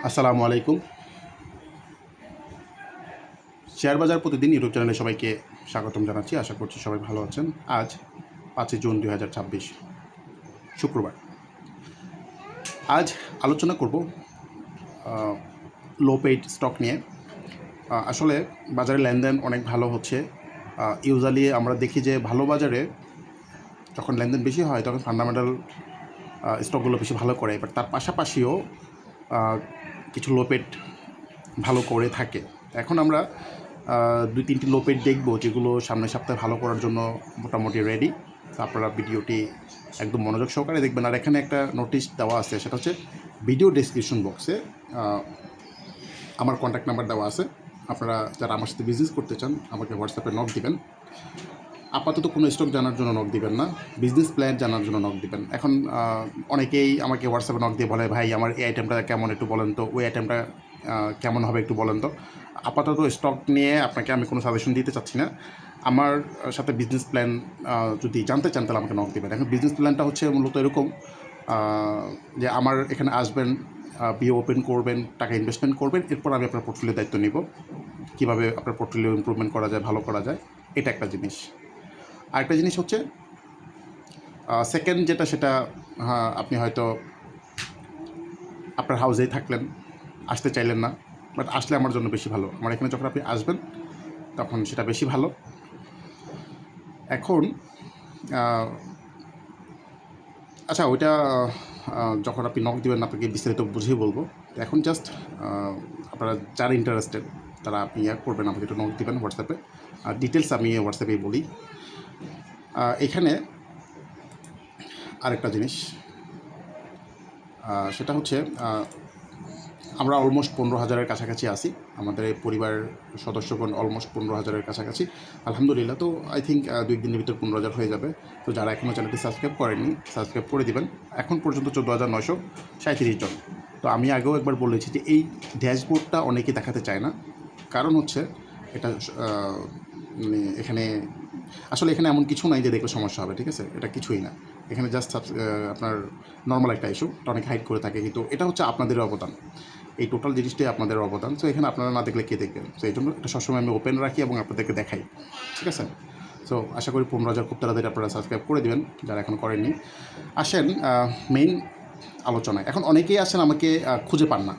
আসসালামু আলাইকুম। শেয়ার বাজার প্রতিদিন ইউটিউব চ্যানেলে সবাইকে স্বাগতম জানাচ্ছি। আশা করছি সবাই ভালো আছেন। আজ 5 জুন 2026 শুক্রবার। আজ আলোচনা করব লো পেইড স্টক নিয়ে। আসলে বাজারে লেনদেন অনেক ভালো হচ্ছে। ইউজুয়ালি আমরা দেখি যে ভালো বাজারে যখন লেনদেন বেশি হয় তখন ফান্ডামেন্টাল স্টকগুলো বেশি ভালো করে, বাট তার পাশাপাশিও কিছু লো পেইড ভালো করে থাকে। এখন আমরা 2-3টি লো পেইড দেখব যেগুলো সামনের সপ্তাহে ভালো করার জন্য মোটামুটি রেডি। তো আপনারা ভিডিওটি একদম মনোযোগ সহকারে দেখবেন। আর এখানে একটা নোটিশ দেওয়া আছে, সেটা হচ্ছে ভিডিও ডেসক্রিপশন বক্সে আমার কন্ট্যাক্ট নাম্বার দেওয়া আছে। আপনারা যারা আমার সাথে বিজনেস করতে চান আমাকে হোয়াটসঅ্যাপে নক দিবেন। আপাতত কোনো স্টক জানার জন্য নক দিবেন না, বিজনেস প্ল্যান জানার জন্য নক দিবেন। এখন অনেকেই আমাকে হোয়াটসঅ্যাপে নক দিয়ে বলে, ভাই আমার এই আইটেমটা কেমন একটু বলেন তো, ওই আইটেমটা কেমন হবে একটু বলেন তো। আপাতত স্টক নিয়ে আপনাকে আমি কোনো সাজেশন দিতে চাচ্ছি না। আমার সাথে বিজনেস প্ল্যান যদি জানতে চান তাহলে আমাকে নক দেবেন। এখন বিজনেস প্ল্যানটা হচ্ছে মূলত এরকম যে আমার এখানে আসবেন, বিও ওপেন করবেন, টাকা ইনভেস্টমেন্ট করবেন, এরপর আমি আপনার পোর্টফোলিও দায়িত্ব নিব, কীভাবে আপনার পোর্টফোলিও ইমপ্রুভমেন্ট করা যায়, ভালো করা যায়। এটা একটা জিনিস। আরেকটা জিনিস হচ্ছে সেকেন্ড যেটা, সেটা আপনি হয়তো আপনার হাউসেই থাকলেন, আসতে চাইলেন না, বাট আসলে আমার জন্য বেশি ভালো। আমার এখানে যখন আপনি আসবেন তখন সেটা বেশি ভালো। এখন আচ্ছা, ওইটা যখন আপনি নক দেবেন আপনাকে বিস্তারিত বুঝিয়ে বলবো। এখন জাস্ট আপনারা যারা ইন্টারেস্টেড তারা আপনি করবেন, আমাকে একটু নক দেবেন হোয়াটসঅ্যাপে। ডিটেলস আমি হোয়াটসঅ্যাপেই বলি। এখানে আরেকটা জিনিস, সেটা হচ্ছে আমরা অলমোস্ট 15,000-এর কাছাকাছি আসি। আমাদের পরিবার সদস্যগণ অলমোস্ট 15,000-এর কাছাকাছি, আলহামদুলিল্লাহ। তো আই থিঙ্ক 2 দিনের ভিতর 15,000 হয়ে যাবে। তো যারা এখনও চ্যানেলটি সাবস্ক্রাইব করেননি সাবস্ক্রাইব করে দিবেন। এখন পর্যন্ত 14,937 জন। তো আমি আগেও একবার বলেছি যে এই ড্যাশবোর্ডটা অনেকেই দেখাতে চায় না, কারণ হচ্ছে এটা মানে এখানে আসলে এখানে এমন কিছু নাই যে দেখলে সমস্যা হবে, ঠিক আছে? এটা কিছুই না। এখানে জাস্ট আপনার নর্মাল একটা ইস্যু, এটা অনেক হাইড করে থাকে, কিন্তু এটা হচ্ছে আপনাদের অবদান। এই টোটাল জিনিসটাই আপনাদের অবদান। সো এখানে আপনারা না দেখলে কে দেখবেন? সো এই জন্য এটা সবসময় আমি ওপেন রাখি এবং আপনাদেরকে দেখাই, ঠিক আছে? সো আশা করি 15,000 খুব তাড়াতাড়ি আপনারা সাবস্ক্রাইব করে দেবেন যারা এখন করেননি। আসেন মেইন আলোচনায়। এখন অনেকেই আসেন আমাকে খুঁজে পান না,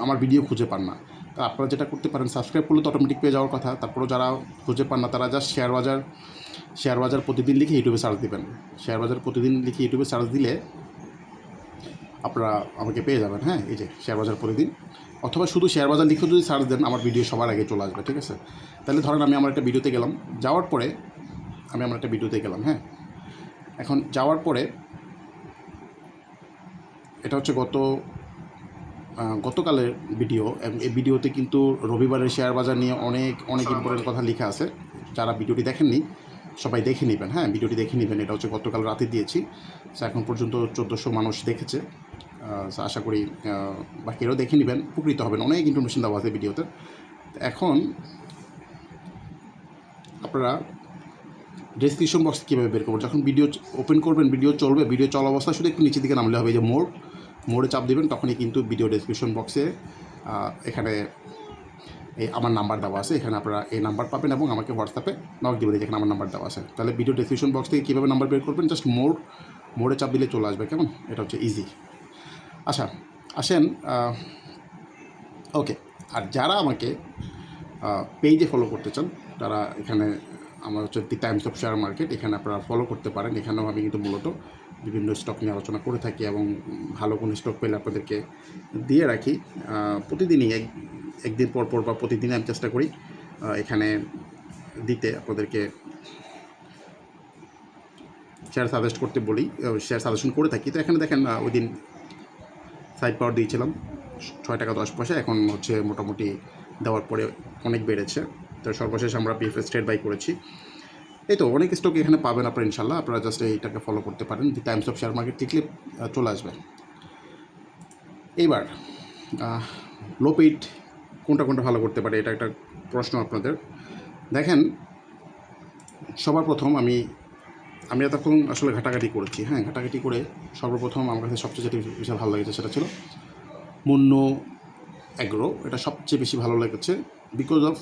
আমার ভিডিও খুঁজে পান না। তা আপনারা যেটা করতে পারেন, সাবস্ক্রাইব করলে তো অটোমেটিক পেয়ে যাওয়ার কথা। তারপরেও যারা খুঁজে পান না তারা জাস্ট শেয়ার বাজার প্রতিদিন লিখে ইউটিউবে সার্চ দিবেন। শেয়ার বাজার প্রতিদিন লিখে ইউটিউবে সার্চ দিলে আপনারা আমাকে পেয়ে যাবেন। হ্যাঁ, এই যে শেয়ার বাজার প্রতিদিন, অথবা শুধু শেয়ার বাজার লিখে যদি সার্চ দেন আমার ভিডিও সবার আগে চলে আসবে, ঠিক আছে? তাহলে ধরেন আমি আমার একটা ভিডিওতে গেলাম, যাওয়ার পরে হ্যাঁ, এখন যাওয়ার পরে এটা হচ্ছে গতকালের ভিডিও। এই ভিডিওতে কিন্তু রবিবারের শেয়ার বাজার নিয়ে অনেক ইম্পর্টেন্ট কথা লেখা আছে। যারা ভিডিওটি দেখেননি সবাই দেখে নেবেন। হ্যাঁ, ভিডিওটি দেখে নেবেন। এটা হচ্ছে গতকাল রাতে দিয়েছি। এখন পর্যন্ত 1400 মানুষ দেখেছে। আশা করি বাকিরাও দেখে নেবেন, উপকৃত হবেন। অনেক ইনফরমেশন দেওয়া আছে ভিডিওতে। এখন আপনারা ডেসক্রিপশন বক্স কীভাবে বের করবেন? যখন ভিডিও ওপেন করবেন, ভিডিও চলবে, ভিডিও চলা অবস্থায় শুধু একটু নিচের দিকে নামলে হবে, যে মোড়ে চাপ দেবেন, তখনই কিন্তু ভিডিও ডেসক্রিপশন বক্সে এখানে আমার নাম্বার দেওয়া আছে। এখানে আপনারা এই নাম্বার পাবেন এবং আমাকে হোয়াটসঅ্যাপে নক দেবেন, যেখানে আমার নাম্বার দেওয়া আছে। তাহলে ভিডিও ডেসক্রিপশন বক্স থেকে কীভাবে নাম্বার বের করবেন, জাস্ট মোড়ে চাপ দিলে চলে আসবে। কেমন? এটা হচ্ছে ইজি। আচ্ছা, আসেন ওকে। আর যারা আমাকে পেজে ফলো করতে চান তারা এখানে আমার হচ্ছে দি টাইমস অফ শেয়ার মার্কেট, এখানে আপনারা ফলো করতে পারেন। এখানেও আমি কিন্তু মূলত বিভিন্ন স্টক নিয়ে আলোচনা করে থাকি এবং ভালো কোনো স্টক পেলে আপনাদেরকে দিয়ে রাখি। প্রতিদিনই একদিন পর বা প্রতিদিনই আমি চেষ্টা করি এখানে দিতে, আপনাদেরকে শেয়ার সাজেস্ট করতে বলি, শেয়ার সাজেশন করে থাকি। তো এখানে দেখেন ওই দিন সাইড পাওয়ার দিয়েছিলাম 6 টাকা 10 পয়সা, এখন হচ্ছে মোটামুটি দেওয়ার পরে অনেক বেড়েছে। তো সর্বশেষ আমরা পিএফএস ট্রেড বাই করেছি। এই তো অনেক স্টক এখানে পাবেন আপনারা, ইনশাল্লাহ। আপনারা জাস্ট এইটাকে ফলো করতে পারেন, দি টাইমস অফ শেয়ার মার্কেট লিখলে চলে আসবে। এইবার লো পেইড কোনটা ভালো করতে পারে, এটা একটা প্রশ্ন আপনাদের। দেখেন, সবার প্রথম আমি এতক্ষণ আসলে ঘাটাঘাটি করেছি। হ্যাঁ, ঘাটাঘাটি করে সর্বপ্রথম আমার কাছে সবচেয়ে যেটা বিষয় ভালো লেগেছে সেটা ছিল মুন্নু অ্যাগ্রো, এটা সবচেয়ে বেশি ভালো লেগেছে বিকজ অফ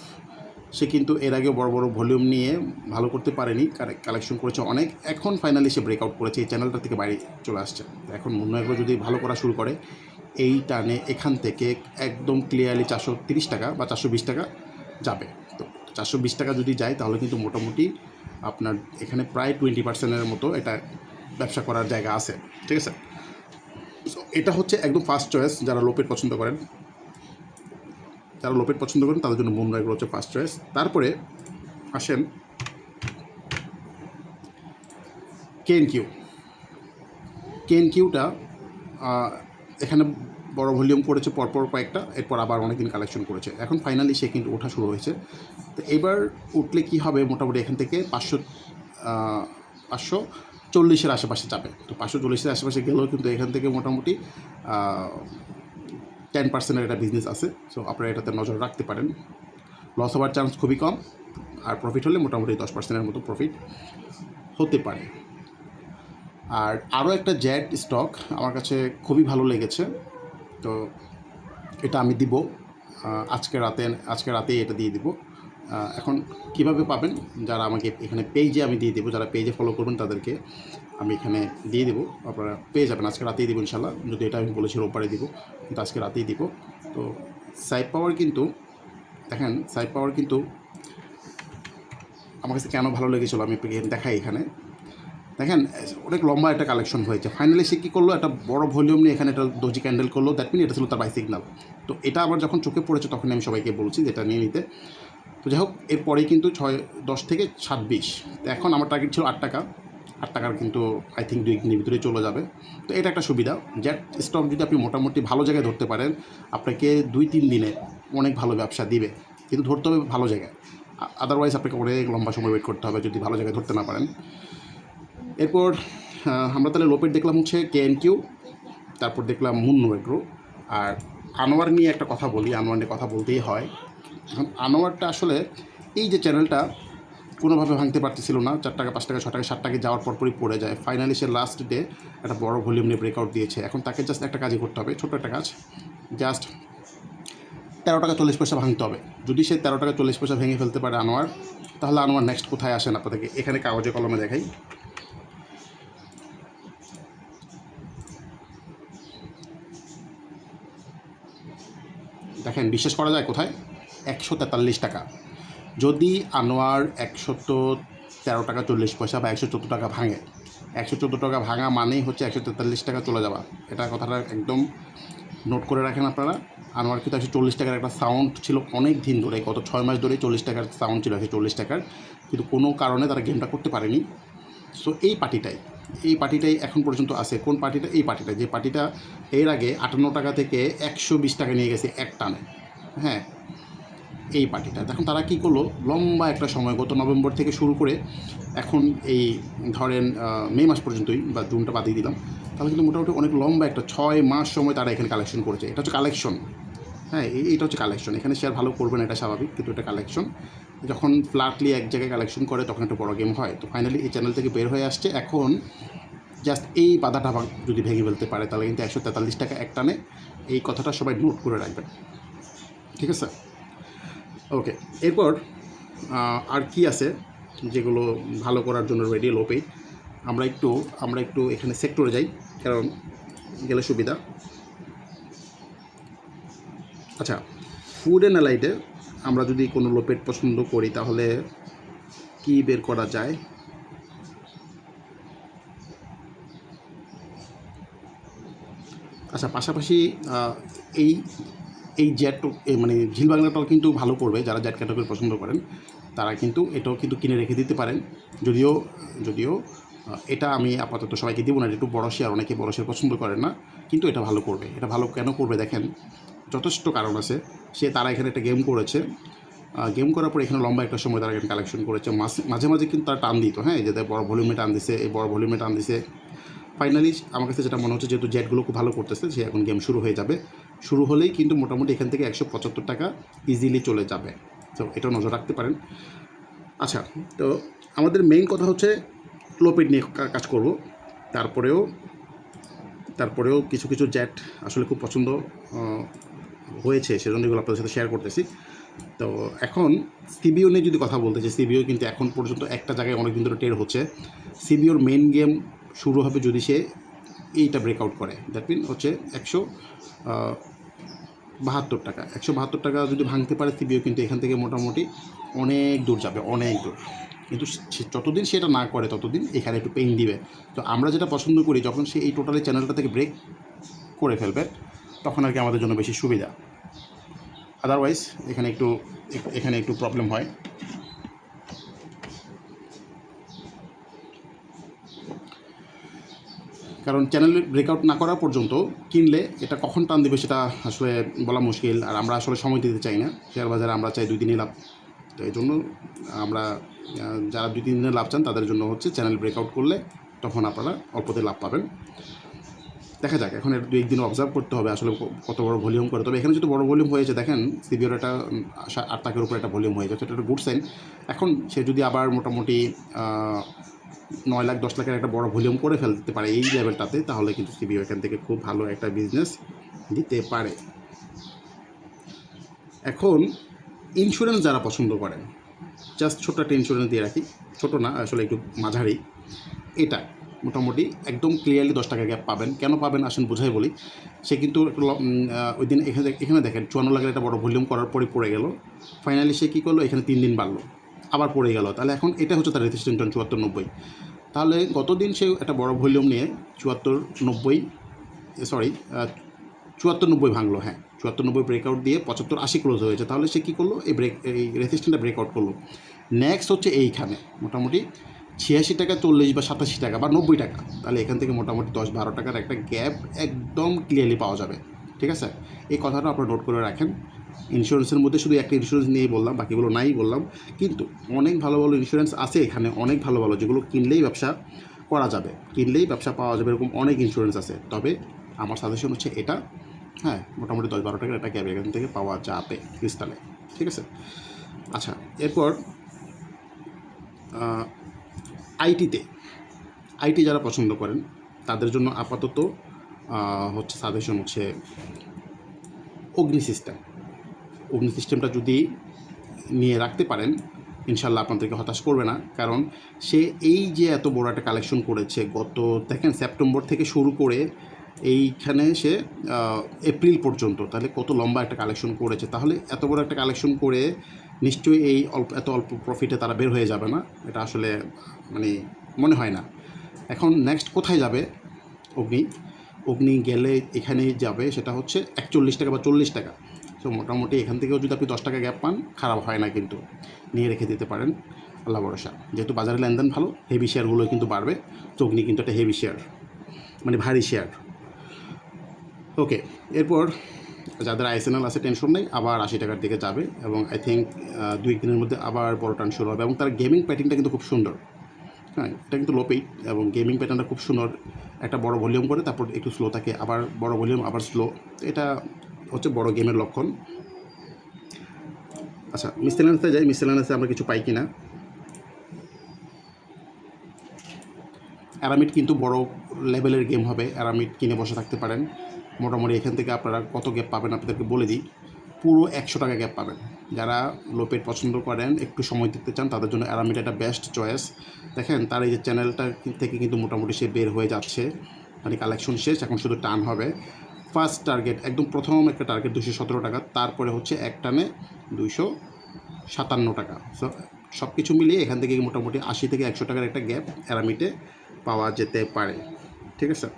সে কিন্তু এর আগেও বড় বড় ভলিউম নিয়ে ভালো করতে পারেনি, কালেকশন করেছে অনেক, এখন ফাইনালি সে ব্রেকআউট করেছে, এই চ্যানেলটা থেকে বাইরে চলে আসছে। এখন মুন্নু অ্যাগ্রো যদি ভালো করা শুরু করে এই টানে এখান থেকে একদম ক্লিয়ারলি 430 টাকা বা 420 টাকা যাবে। তো 420 টাকা যদি যায় তাহলে কিন্তু মোটামুটি আপনার এখানে প্রায় 20%-এর মতো এটা ব্যবসা করার জায়গা আছে, ঠিক আছে। সো এটা হচ্ছে একদম ফার্স্ট চয়েস, যারা লোপেট পছন্দ করেন, তাদের জন্য মুন্নু অ্যাগ্রো হচ্ছে ফার্স্ট চয়েস। তারপরে আসেন কেএনকিউটা এখানে বড় ভলিউম করেছে পরপর কয়েকটা, এরপর আবার অনেকদিন কালেকশন করেছে, এখন ফাইনালি সে কিন্তু ওঠা শুরু হয়েছে। তো এবার উঠলে কি হবে, মোটামুটি এখান থেকে 540-এর আশেপাশে যাবে। তো 540-এর আশেপাশে গেলেও কিন্তু এখান থেকে মোটামুটি 10%-এর একটা বিজনেস আছে। সো আপনারা এটাতে নজর রাখতে পারেন, লস হওয়ার চান্স খুবই কম, আর প্রফিট হলে মোটামুটি 10%-এর মতো প্রফিট হতে পারে। আর আরও একটা জ্যাট স্টক আমার কাছে খুবই ভালো লেগেছে, তো এটা আমি দিব আজকে রাতেই এটা দিয়ে দিব। এখন কিভাবে পাবেন, যারা আমাকে এখানে পেজে আমি দিয়ে দেবো, যারা পেজে ফলো করবেন তাদেরকে আমি এখানে দিয়ে দেবো, আপনারা পেয়ে যাবেন। আজকে রাতেই দেবো ইনশাল্লাহ, যদি এটা আমি বলেছি রোববারে দিব, কিন্তু আজকে রাতেই দিব। তো সাইড পাওয়ার কিন্তু দেখেন, আমার কাছে কেন ভালো লেগেছিলো আমি দেখাই। এখানে দেখেন অনেক লম্বা একটা কালেকশন হয়েছে, ফাইনালি সে কী করলো, একটা বড় ভলিউম নিয়ে এখানে একটা দোজি ক্যান্ডেল করলো, দ্যাট মিন এটা ছিল তার বাই সিগনাল। তো এটা আবার যখন চোখে পড়েছে তখন আমি সবাইকে বলছি যে এটা নিয়ে নিতে। তো যাই হোক, এরপরেই কিন্তু 10 থেকে 7-20, তো এখন আমার টার্গেট ছিল 8 টাকার, কিন্তু আই থিঙ্ক 2 দিনের ভিতরে চলে যাবে। তো এটা একটা সুবিধা, জ্যাট স্টক যদি আপনি মোটামুটি ভালো জায়গায় ধরতে পারেন, আপনাকে 2-3 দিনে অনেক ভালো ব্যবসা দিবে, কিন্তু ধরতে হবে ভালো জায়গায়, আদারওয়াইজ আপনাকে অনেক লম্বা সময় ওয়েট করতে হবে যদি ভালো জায়গায় ধরতে না পারেন। এরপর আমরা তাহলে লোপেট দেখলাম হচ্ছে কেএনকিউ, তারপর দেখলাম মুন্নু অ্যাগ্রো। আর আনোয়ার নিয়ে একটা কথা বলি, আনোয়ার নিয়ে কথা বলতেই হয়। এখন আনোয়ারটা আসলে এই যে চ্যানেলটা কোনোভাবে ভাঙতে পারতেছিল না, 4 টাকা 5 টাকা 6 টাকা 7 টাকা যাওয়ার পরপরই পড়ে যায়, ফাইনালি সে লাস্ট ডে একটা বড় ভলিউম নিয়ে ব্রেকআউট দিয়েছে। এখন তাকে জাস্ট একটা কাজই করতে হবে, ছোটো একটা কাজ, জাস্ট 13 টাকা 40 পয়সা ভাঙতে হবে। যদি সে 13 টাকা 40 পয়সা ভেঙে ফেলতে পারে আনোয়ার, তাহলে আনোয়ার নেক্সট কোথায় আসেন আপনাদেরকে এখানে কাগজে কলমে দেখাই। দেখেন বিশ্বাস করা যায় কোথায়, 143 টাকা। যদি আনোয়ার 113 টাকা 40 পয়সা বা 114 টাকা ভাঙে, 114 টাকা ভাঙা মানেই হচ্ছে 143 টাকা চলে যাওয়া। এটা কথাটা একদম নোট করে রাখেন আপনারা। আনোয়ার কিন্তু 140 টাকার একটা সাউন্ড ছিল অনেক দিন ধরে, গত 6 মাস ধরেই 40 টাকার সাউন্ড ছিল, 140 টাকার, কিন্তু কোনো কারণে তারা গেমটা করতে পারেনি। সো এই পার্টিটাই এখন পর্যন্ত আছে। কোন পার্টিটা? এই পার্টিটা, যে পার্টিটা এর আগে 58 টাকা থেকে 120 টাকা নিয়ে গেছে এক টানে, হ্যাঁ, এই পার্টিটা। এখন তারা কী করলো, লম্বা একটা সময় গত নভেম্বর থেকে শুরু করে এখন এই ধরেন মে মাস পর্যন্তই, বা জুনটা বাদিয়ে দিলাম, তাহলে কিন্তু মোটামুটি অনেক লম্বা একটা 6 মাস সময় তারা এখানে কালেকশন করেছে। এটা হচ্ছে কালেকশন, হ্যাঁ, এইটা হচ্ছে কালেকশন। এখানে শেয়ার ভালো করবে না, এটা স্বাভাবিক, কিন্তু এটা কালেকশন। যখন ফ্ল্যাটলি এক জায়গায় কালেকশন করে তখন একটা বড় গেম হয়। তো ফাইনালি এই চ্যানেল থেকে বের হয়ে আসছে। এখন জাস্ট এই বাধাটা যদি ভেঙে ফেলতে পারে তাহলে কিন্তু 143 টাকা এক টানে, এই কথাটা সবাই নোট করে রাখবেন, ঠিক আছে? ওকে, এরপর আর কি আছে যেগুলো ভালো করার জন্য রেডি লোপেই? আমরা একটু এখানে সেক্টরে যাই, কারণ গেলে সুবিধা। আচ্ছা, ফুড অ্যান্ড অ্যালাইডে আমরা যদি কোনো লোপেট পছন্দ করি তাহলে কি বের করা যায়? আচ্ছা, পাশাপাশি এই এই জ্যাট মানে ঝিল বাংলাটাও কিন্তু ভালো করবে, যারা জ্যাট ক্যাটাগরি পছন্দ করেন তারা কিন্তু এটাও কিন্তু কিনে রেখে দিতে পারেন। যদিও এটা আমি আপাতত সবাইকে দেবো না, এটা একটু বড় শেয়ার, অনেকে বড় শেয়ার পছন্দ করেন না, কিন্তু এটা ভালো করবে। এটা ভালো কেন করবে দেখেন, যথেষ্ট কারণ আছে। তারা এখানে একটা গেম করেছে, গেম করার পর এখানে লম্বা একটা সময় তারা এখানে কালেকশন করেছে, মাঝে মাঝে কিন্তু তারা টান দিত, হ্যাঁ, যে বড় ভলিউমে টান দিছে, এই বড় ভলিউমে টান দিছে। ফাইনালি আমার কাছে যেটা মনে হচ্ছে, যেহেতু জ্যাটগুলো খুব ভালো করতেছে, সে এখন গেম শুরু হয়ে যাবে। শুরু হলেই কিন্তু মোটামুটি এখান থেকে 175 টাকা ইজিলি চলে যাবে। তো এটাও নজর রাখতে পারেন। আচ্ছা, তো আমাদের মেইন কথা হচ্ছে লোপেট নিয়ে কাজ করব। তারপরেও তারপরেও কিছু কিছু জ্যাট আসলে খুব পছন্দ হয়েছে, সেজন্য এগুলো আপনাদের সাথে শেয়ার করতেছি। তো এখন সিবিও নিয়ে যদি কথা বলতে চাই, সিবিও কিন্তু এখন পর্যন্ত একটা জায়গায় অনেকদিন ধরে টের হচ্ছে। সিবিওর মেন গেম শুরু হবে যদি সে এইটা ব্রেকআউট করে, দ্যাট মিন হচ্ছে 172 টাকা। 172 টাকা যদি ভাঙতে পারে সিবিও, কিন্তু এখান থেকে মোটামুটি অনেক দূর যাবে, অনেক দূর। কিন্তু যতদিন সেটা না করে ততদিন এখানে একটু পেইন দিবে। তো আমরা যেটা পছন্দ করি, যখন সে এই টোটালি চ্যানেলটা থেকে ব্রেক করে ফেলবে তখন আর কি আমাদের জন্য বেশি সুবিধা। আদারওয়াইজ এখানে একটু প্রবলেম হয়। কারণ চ্যানেল ব্রেকআউট না করা পর্যন্ত কিনলে এটা কখন টান দেবে সেটা আসলে বলা মুশকিল। আর আমরা আসলে সময় দিতে চাই না শেয়ার বাজারে, আমরা চাই 2 দিনই লাভ। তো এই জন্য আমরা যারা 2-3 দিনের লাভ চান তাদের জন্য হচ্ছে চ্যানেল ব্রেকআউট করলে তখন আপনারা অল্পতে লাভ পাবেন। দেখা যাক, এখন একটু 2-1 দিন অবজার্ভ করতে হবে আসলে কত বড় ভলিউম করে। তবে এখানে যদি বড় ভলিউম হয়েছে, দেখেন সিবিওর একটা 8 টাকার উপরে একটা ভলিউম হয়ে যাচ্ছে, এটা একটা গুড সাইন। এখন সে যদি আবার মোটামুটি 9 লাখ 10 লাখের একটা বড় ভলিউম করে ফেলতে পারে এই লেভেলটাতে, তাহলে কিন্তু সিবিও এখান থেকে খুব ভালো একটা বিজনেস দিতে পারে। এখন ইন্স্যুরেন্স যারা পছন্দ করেন, জাস্ট ছোট্ট একটা ইন্স্যুরেন্স দিয়ে রাখি, ছোটো না আসলে একটু মাঝারি, এটা মোটামুটি একদম ক্লিয়ারলি 10 টাকা গ্যাপ পাবেন। কেন পাবেন আসেন বুঝাই বলি। সে কিন্তু ওই দিন এখানে দেখেন 54 লাখের একটা বড় ভলিউম করার পরে পড়ে গেল। ফাইনালি সে কী করলো, এখানে 3 দিন বাড়লো, আবার পড়ে গেল। তাহলে এখন এটা হচ্ছে তার রেজিস্ট্যান্ট 74-90। তাহলে গতদিন সে একটা বড় ভলিউম নিয়ে 74-90 ভাঙলো, হ্যাঁ 74-90 ব্রেকআউট দিয়ে 75-80 ক্লোজ হয়েছে। তাহলে সে কী করলো, এই রেজিস্ট্যান্টটা ব্রেকআউট করলো। নেক্সট হচ্ছে এইখানে মোটামুটি 86 টাকা 40 বা 87 টাকা বা 90 টাকা। তাহলে এখান থেকে মোটামুটি 10-12 টাকার একটা গ্যাপ একদম ক্লিয়ারলি পাওয়া যাবে। ঠিক আছে, এই কথাটা আপনারা নোট করে রাখেন। ইন্স্যুরেন্সের মধ্যে শুধু একটা ইন্স্যুরেন্স নিয়েই বললাম, বাকিগুলো নাই বললাম, কিন্তু অনেক ভালো ভালো ইন্স্যুরেন্স আছে এখানে, অনেক ভালো ভালো, যেগুলো কিনলেই ব্যবসা করা যাবে, কিনলেই ব্যবসা পাওয়া যাবে, এরকম অনেক ইন্স্যুরেন্স আছে। তবে আমার সাজেশন হচ্ছে এটা, হ্যাঁ মোটামুটি 10-12 টাকার একটা গ্যাপ এখান থেকে পাওয়া যাবে ক্রিস্টালে। ঠিক আছে, আচ্ছা এরপর আইটি যারা পছন্দ করেন তাদের জন্য আপাতত হচ্ছে সাজেশন হচ্ছে অগ্নি সিস্টেমটা যদি নিয়ে রাখতে পারেন ইনশাল্লাহ আপনাদেরকে হতাশ করবে না। কারণ সে এই যে এত বড় একটা কালেকশন করেছে, গত দেখেন সেপ্টেম্বর থেকে শুরু করে এইখানে সে এপ্রিল পর্যন্ত, তাহলে কত লম্বা একটা কালেকশন করেছে। তাহলে এত বড় একটা কালেকশন করে নিশ্চয়ই এই এত অল্প প্রফিটে তারা বের হয়ে যাবে না, এটা আসলে মানে মনে হয় না। এখন নেক্সট কোথায় যাবে অগ্নি গেলে এখানেই যাবে, সেটা হচ্ছে 41 টাকা বা 40 টাকা। সো মোটামুটি এখান থেকেও যদি আপনি 10 টাকা গ্যাপ পান খারাপ হয় না, কিন্তু নিয়ে রেখে দিতে পারেন আল্লাহ ভরসা। যেহেতু বাজারে লেনদেন ভালো, হেভি শেয়ারগুলো কিন্তু বাড়বে। তো অগ্নি কিন্তু একটা হেভি শেয়ার, মানে ভারী শেয়ার। ওকে, এরপর যাদের আইএসএনএল আছে টেনশন নেই, আবার 80 টাকার দিকে যাবে এবং আই থিঙ্ক 2 দিনের মধ্যে আবার বড় টান শুরু হবে। এবং তার গেমিং প্যাটার্নটা কিন্তু খুব সুন্দর, হ্যাঁ এটা কিন্তু লো পেইড এবং গেমিং প্যাটার্নটা খুব সুন্দর। একটা বড় ভলিউম করে তারপর একটু স্লো থাকে, আবার বড় ভলিউম আবার স্লো, এটা হচ্ছে বড় গেমের লক্ষণ। আচ্ছা মিসেলেনাসে যাই, মিসেলেনাসে আমরা কিছু পাই কিনা। অ্যারামিড কিন্তু বড় লেভেলের গেম হবে, অ্যারামিড কিনে বসে থাকতে পারেন। মোটামুটি এখান থেকে আপনারা কত গ্যাপ পাবেন আপনাদেরকে বলে দিই, পুরো 100 টাকা গ্যাপ পাবেন। যারা লোপেট পছন্দ করেন, একটু সময় দিতে চান, তাদের জন্য অ্যারামিড একটা বেস্ট চয়েস। দেখেন তার এই যে চ্যানেলটা থেকে কিন্তু মোটামুটি সে বের হয়ে যাচ্ছে, মানে কালেকশন শেষ, এখন শুধু টান হবে। ফার্স্ট টার্গেট একদম প্রথম একটা টার্গেট 217 টাকা, তারপরে হচ্ছে এক টানে 257 টাকা। সব কিছু মিলিয়ে এখান থেকে মোটামুটি 80 থেকে 100 টাকার একটা গ্যাপ অ্যারামিডে পাওয়া যেতে পারে। ঠিক আছে,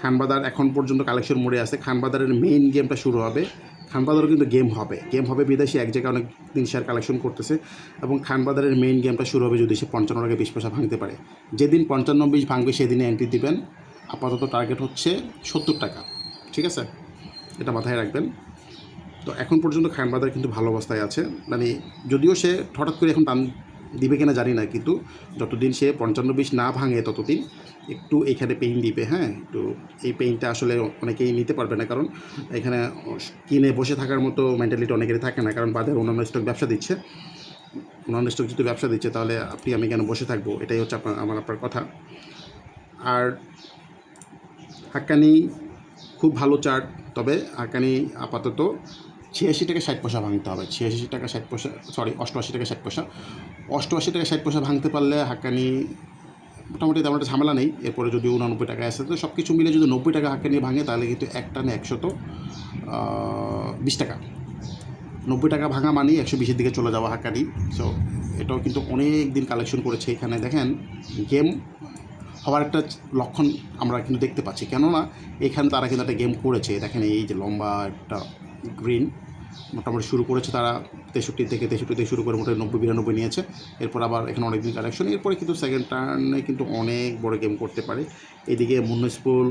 খানবাজার এখন পর্যন্ত কালেকশন মোড়ে আছে। খানবাজারের মেইন গেমটা শুরু হবে, খানবাজারও কিন্তু গেম হবে বিদেশি এক জায়গায় অনেক দিন শেয়ার কালেকশন করতেছে, এবং খানবাজারের মেইন গেমটা শুরু হবে যদি সে 55 টাকা 20 পয়সা ভাঙতে পারে। যেদিন 55-20 ভাঙবে সেদিনে এন্ট্রি দিবেন। আপাতত টার্গেট হচ্ছে 70 টাকা। ঠিক আছে, এটা মাথায় রাখবেন। তো এখন পর্যন্ত খানবাজার কিন্তু ভালো অবস্থায় আছে, মানে যদিও সে হঠাৎ করে এখন টান দিবে কিনা জানি না, কিন্তু যতদিন সে 55-20 না ভাঙে ততদিন একটু এখানে পেইন দিবে। হ্যাঁ, একটু এই পেইনটা আসলে অনেকেই নিতে পারবে না, কারণ এখানে কিনে বসে থাকার মতো মেন্টালিটি অনেকেরই থাকে না, কারণ বাজারে অন্যান্য স্টক ব্যবসা দিচ্ছে। নন স্টক যদি ব্যবসা দিচ্ছে তাহলে আপনি আমি কেন বসে থাকবো, এটাই হচ্ছে আপনার কথা। আর হাক্কানি খুব ভালো চার্ট, তবে হাক্কানি আপাতত 86 টাকা 60 পয়সা ভাঙতে হবে। 86 টাকা 60 পয়সা, সরি 88 টাকা 60 পয়সা। 88 টাকা 60 পয়সা ভাঙতে পারলে হাক্কানি মোটামুটি তেমন একটা ঝামেলা নেই। এরপরে যদি 89 টাকা আসে, তো সব কিছু মিলে যদি 90 টাকা হাক্কানি ভাঙে তাহলে কিন্তু এক টানে 120 টাকা, 90 টাকা ভাঙা মানেই 120-এর দিকে চলে যাওয়া হাক্কানি। সো এটাও কিন্তু অনেক দিন কালেকশন করেছে। এখানে দেখেন গেম হওয়ার একটা লক্ষণ আমরা কিন্তু দেখতে পাচ্ছি, কেননা এখানে তারা কিন্তু একটা গেম করেছে। দেখেন এই যে লম্বা একটা গ্রিন মোটামুটি শুরু করেছে তারা 63 থেকে শুরু করে মোটামুটি 90-92 নিয়েছে। এরপর আবার এখানে অনেক দিন কালেকশন, এরপরে কিন্তু সেকেন্ড টার্নে কিন্তু অনেক বড় গেম করতে পারে। এদিকে মুনিসিপাল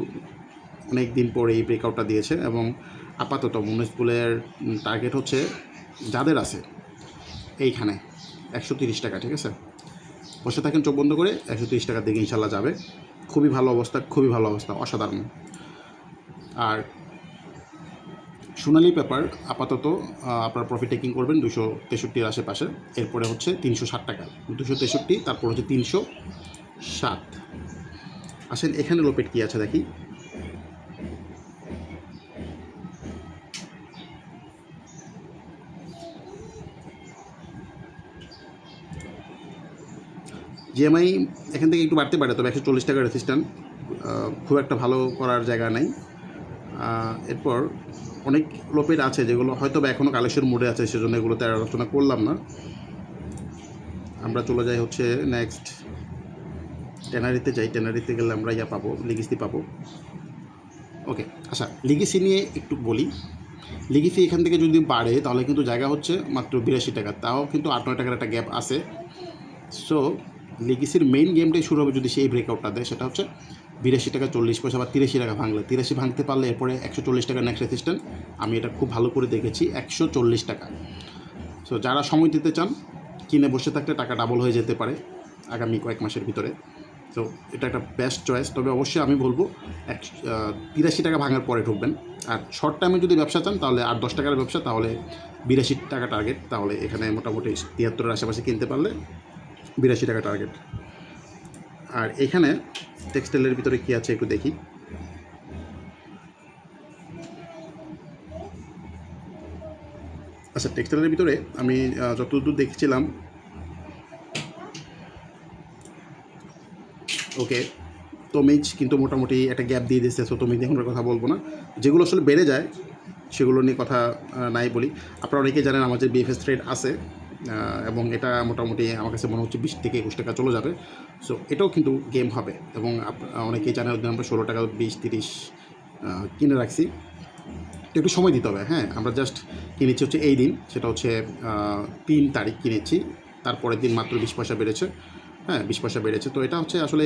অনেক দিন পরে এই ব্রেকআউটটা দিয়েছে, এবং আপাতত মুনিসিপালের টার্গেট হচ্ছে যাদের আছে এইখানে 130 টাকা। ঠিক আছে, বসে থাকেন চোখ বন্ধ করে, 130 টাকার দিকে ইনশাল্লাহ যাবে। খুবই ভালো অবস্থা, অসাধারণ। আর সোনালি পেপার আপাতত আপনার প্রফিট টেকিং করবেন 263-এর আশেপাশে। এরপরে হচ্ছে 360 টাকা, 263, তারপর হচ্ছে 307। আসেন এখানে লোপেট কী আছে দেখি। জিএমআই এখান থেকে একটু বাড়তে পারে, তবে 140 টাকার রেজিস্ট্যান্ট খুব একটা ভালো করার জায়গা নাই। এরপর অনেক লোপেট আছে যেগুলো হয়তো বা এখনও কালেকশন মোডে আছে, সেজন্য এগুলোতে আলোচনা করলাম না। আমরা চলে যাই হচ্ছে নেক্সট টেনারিতে যাই। টেনারিতে গেলে আমরা পাবো লিগেসি পাবো। ওকে, আচ্ছা লিগেসি নিয়ে একটু বলি। লিগেসি এখান থেকে যদি বাড়ে তাহলে কিন্তু জায়গা হচ্ছে মাত্র 82 টাকা, তাও কিন্তু 8-9 টাকার একটা গ্যাপ আছে। সো লিগেসির মেইন গেমটাই শুরু হবে যদি সেই ব্রেকআউটটা দেয়, সেটা হচ্ছে 82 টাকা 40 পয়সা বা 83 টাকা ভাঙলে। 83 ভাঙতে পারলে এরপরে 140 টাকা নেক্সট রেজিস্ট্যান্ট, আমি এটা খুব ভালো করে দেখেছি 140 টাকা। সো যারা সময় দিতে চান, কিনে বসে থাকলে টাকা ডাবল হয়ে যেতে পারে আগামী কয়েক মাসের ভিতরে। তো এটা একটা বেস্ট চয়েস, তবে অবশ্যই আমি বলবো 83 টাকা ভাঙার পরে ঢুকবেন। আর শর্ট টাইমে যদি ব্যবসা চান তাহলে 8-10 টাকার ব্যবসা, তাহলে 82 টাকা টার্গেট। তাহলে এখানে মোটামুটি 73-এর আশেপাশে কিনতে পারলে 82 টাকা টার্গেট। আর এখানে টেক্সটাইলের ভিতরে কী আছে একটু দেখি। আচ্ছা, টেক্সটাইলের ভিতরে আমি যতদূর দেখছিলাম, ওকে তমিজ কিন্তু মোটামুটি একটা গ্যাপ দিয়ে দিচ্ছে। সো তমিজ এখন কথা বলবো না, যেগুলো আসলে বেড়ে যায় সেগুলো নিয়ে কথা নাই বলি। আপনারা অনেকেই জানেন আমাদের বিএফএস থ্রেড আছে, এবং এটা মোটামুটি আমার কাছে মনে হচ্ছে 20 থেকে 21 টাকা চলে যাবে। সো এটাও কিন্তু গেম হবে, এবং অনেকেই জানে আমরা 16 টাকা 20-30 কিনে রাখছি। তো একটু সময় দিতে হবে। হ্যাঁ, আমরা জাস্ট কিনেছি হচ্ছে এই দিন, সেটা হচ্ছে 3 তারিখ কিনেছি, তারপরের দিন মাত্র 20 পয়সা বেড়েছে। হ্যাঁ, 20 পয়সা বেড়েছে। তো এটা হচ্ছে আসলে